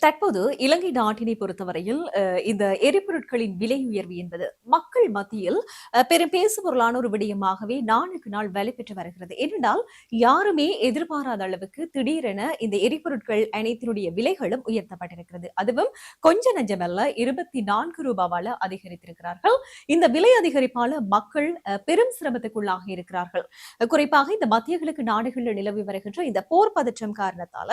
தற்போது இலங்கை நாட்டினை பொறுத்தவரையில் இந்த எரிபொருட்களின் விலை உயர்வு என்பது மக்கள் மத்தியில் பெரும் பேசுபொருளான ஒரு விடயமாகவே நாளுக்கு நாள் வலுப்பெற்று வருகிறது. ஏனென்றால் யாருமே எதிர்பாராத அளவுக்கு திடீரென இந்த எரிபொருட்கள் அனைத்தினுடைய விலைகளும் உயர்த்தப்பட்டிருக்கிறது. அதுவும் கொஞ்ச நஞ்சமல்ல, 24 ரூபாவால அதிகரித்திருக்கிறார்கள். இந்த விலை அதிகரிப்பால மக்கள் பெரும் சிரமத்துக்குள்ளாக இருக்கிறார்கள். குறிப்பாக இந்த மத்திய கிழக்கு நாடுகளில் நிலவி வருகின்ற இந்த போர் பதற்றம் காரணத்தால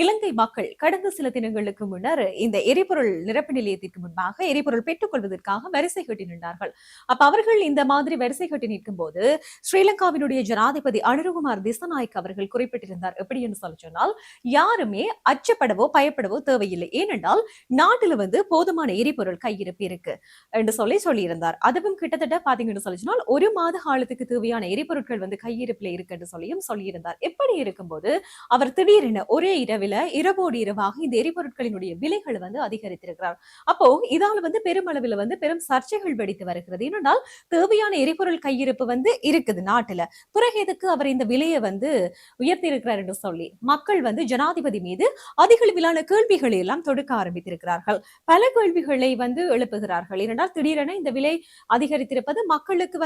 இலங்கை மக்கள் கடந்த சில தினங்களுக்கு முன்னர் இந்த எரிபொருள் நிரப்பு நிலையத்திற்கு முன்பாக எரிபொருள் பெற்றுக் கொள்வதற்காக வரிசை கட்டி நின்றார்கள். அப்ப அவர்கள் இந்த மாதிரி வரிசை கட்டி நிற்கும் போது ஸ்ரீலங்காவினுடைய ஜனாதிபதி அனுரகுமார் திசாநாயக் அவர்கள் குறிப்பிட்டிருந்தார். எப்படி என்று சொல்ல சொன்னால், யாருமே அச்சப்படவோ பயப்படவோ தேவையில்லை, ஏனென்றால் நாட்டில் போதுமான எரிபொருள் கையிருப்பு இருக்கு என்று சொல்லியிருந்தார். அதுவும் கிட்டத்தட்ட பாத்தீங்கன்னு சொல்லி சொன்னால் 1 மாத காலத்துக்கு தேவையான எரிபொருட்கள் கையிருப்புல இருக்கு என்று சொல்லியிருந்தார். எப்படி இருக்கும்போது அவர் திடீரென ஒரே இரவில இரவோடு இரவாக இந்த எரிபொருட்களினுடைய விலைகள் அதிகரித்திருக்கிறார். அப்போ இதால பெருமளவில் பெரும் சர்ச்சைகள் வெடித்து வருகிறது. ஏனென்றால் தேவையான எரிபொருள் கையிருப்பு இருக்குது நாட்டுல, பிறகு எதுக்கு அவர் இந்த விலையை உயர்த்தி இருக்கிறார் என்று சொல்லி மக்கள் ஜனாதிபதி மீது அதிகளவிலான கேள்விகளை எல்லாம் தொடுக்க ஆரம்பித்திருக்கிறார்கள். பல கேள்விகளை எழுப்புகிறார்கள். ஏனென்றால் திடீரென இந்த விலை அதிகரித்திருப்பது மக்களுக்கு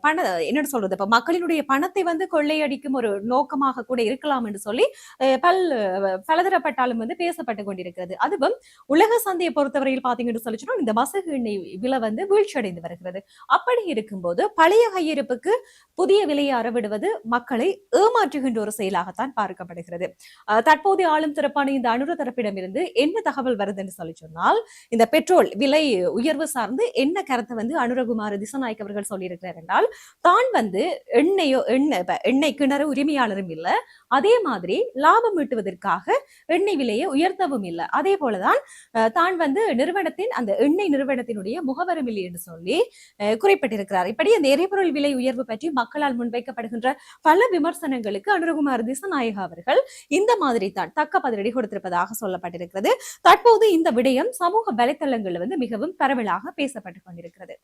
பண என்னன்னு சொல்றது, இப்ப மக்களினுடைய பணத்தை கொள்ளையடிக்கும் ஒரு நோக்கமாக கூட இருக்கலாம் என்று சொல்லி பலதரப்பட்டாலும் பேசப்பட்டு கொண்டிருக்கிறது. அதுவும் உலக சந்தையை பொறுத்தவரையில் பாத்தீங்கன்னு சொல்லிச்சோம், இந்த மசகு எண்ணெய் விலை வீழ்ச்சி அடைந்து வருகிறது. அப்படி இருக்கும்போது பழைய கையிருப்புக்கு புதிய விலையை அறவிடுவது மக்களை ஏமாற்றுகின்ற ஒரு செயலாகத்தான் பார்க்கப்படுகிறது. தற்போதைய ஆளும் தரப்பான இந்த அனுர தரப்பிடமிருந்து என்ன தகவல் வருது என்று சொல்லி சொன்னால், இந்த பெட்ரோல் விலை உயர்வு சார்ந்து என்ன கருத்தை அனுரகுமார் திசாநாயக் அவர்கள் சொல்லியிருக்கிறார் என்றால், தான் எண்ணெய் கிணறு உரிமையாளரும் இல்ல, அதே மாதிரி லாபம் ஈட்டுவதற்காக எண்ணெய் விலையை உயர்த்தவும் இல்லை, அதே போலதான் தான் நிறுவனத்தின் அந்த எண்ணெய் நிறுவனத்தினுடைய முகவரும் இல்லை என்று சொல்லி குறிப்பிட்டிருக்கிறார். இப்படி அந்த எரிபொருள் விலை உயர்வு பற்றி மக்களால் முன்வைக்கப்படுகின்ற பல விமர்சனங்களுக்கு அனுரகுமார் திசாநாயக அவர்கள் இந்த மாதிரி தான் தக்க பதிலடி கொடுத்திருப்பதாக சொல்லப்பட்டிருக்கிறது. தற்போது இந்த விடயம் சமூக வலைத்தளங்கள் மிகவும் பரவலாக பேசப்பட்டுக் கொண்டிருக்கிறது.